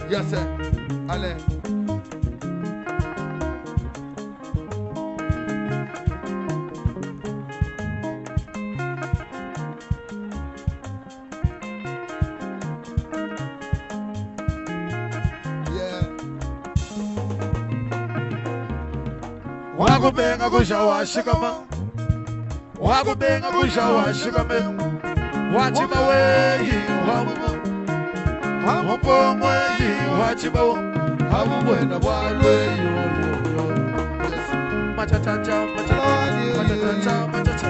Yes, sir. Allez. Wago benga kushawa shikama. Wago benga kushawa shikama. Wachima weyi wamu. Wamu weyi wachima wo. Hamu wena walwe yo. Machatacha machatacha machatacha.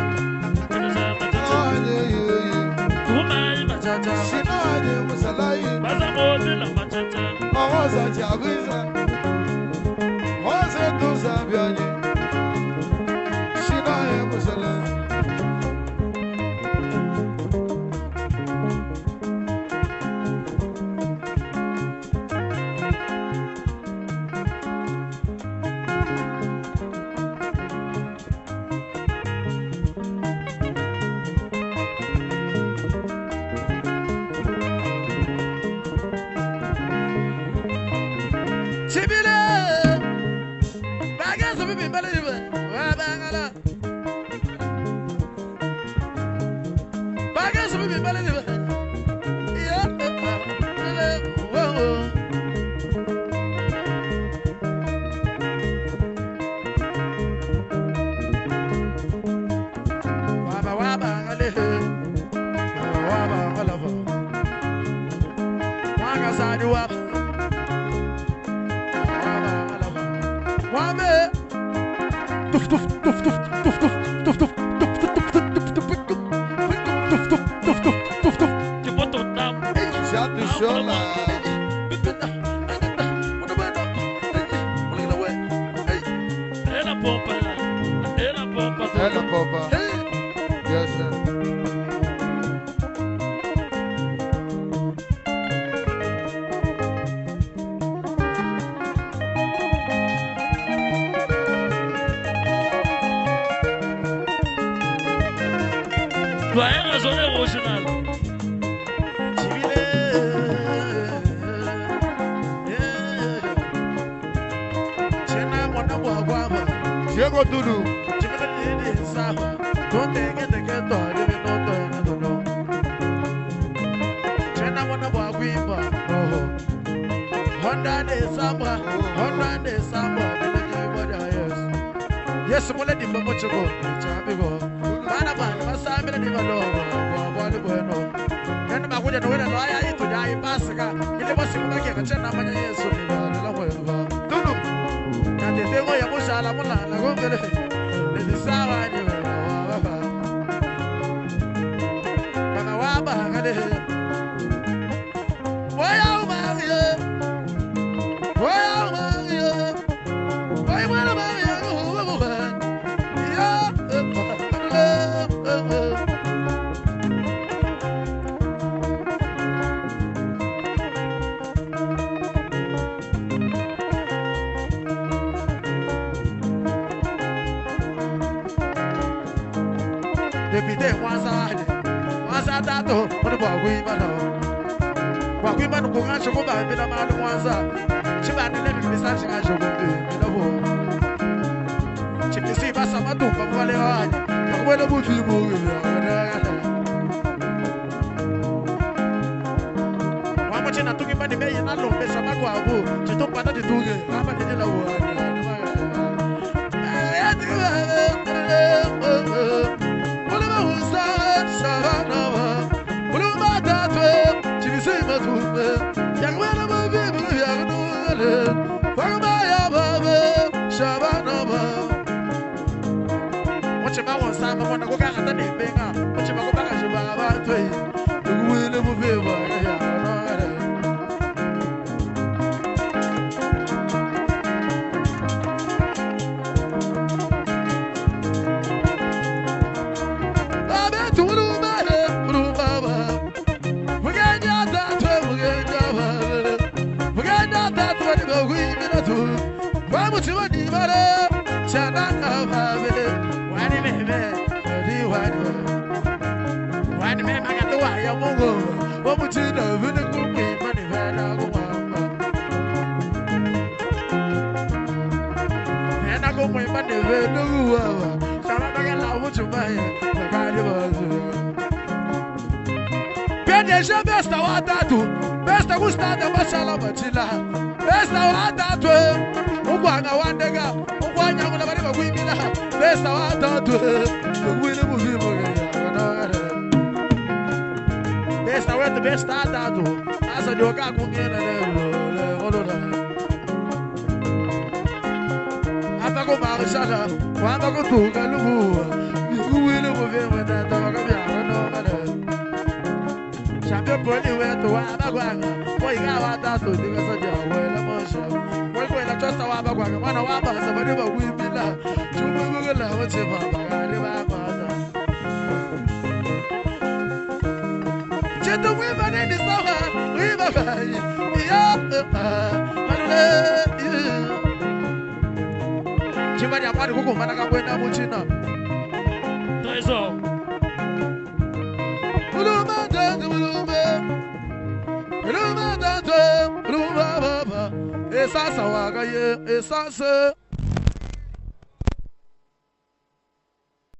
Kumai machata. Sinade musalai. Bazamote la machata. Mawaza chaguiza. Waza tuza biani. Sinade musalai. Diego Dudu. don't take it again, don't even know. China wanna walk with me. Honda de Samba, yes, I'm already for much ago. Manaman, Masami, and Bueno. And I wouldn't win a lawyer to die in Massacre. He was in the China. And the day where you push out, I'm going to get it. This is how I do it. Why are you? Deputy once I that what about women? What women go on to go back with a man once she had the little research I should go to. She can see Basamatu from Valley. What about you? One much in a took him by the bay and I don't miss a mago. She took one of the two. I'm a little What's about one time I want to go back at the name? What's about back as you are about to will move what would you know? When the good game, money, and I go my money, no, so I'm not going to allow you to buy it. Best of what I do, best of who start the Masala Bachila, best of what I do, Ugana Wandega, Ugana, whatever we mean, best of what I do, the winner will be. The best start out as a yoga cook in Abago Marisha, Wabago to Galu, you will move in with that dog. Champion Pony went to Wabaganga, why you got that to do as a job, well, emotion. When I trust our Wabaganga, one of Wabas, whatever we be like, you will love what's in my the women in the summer, river Chimanya Mari Hugo Manaka Buena Muchina. Trésor. Esa sawaga ye, esa se.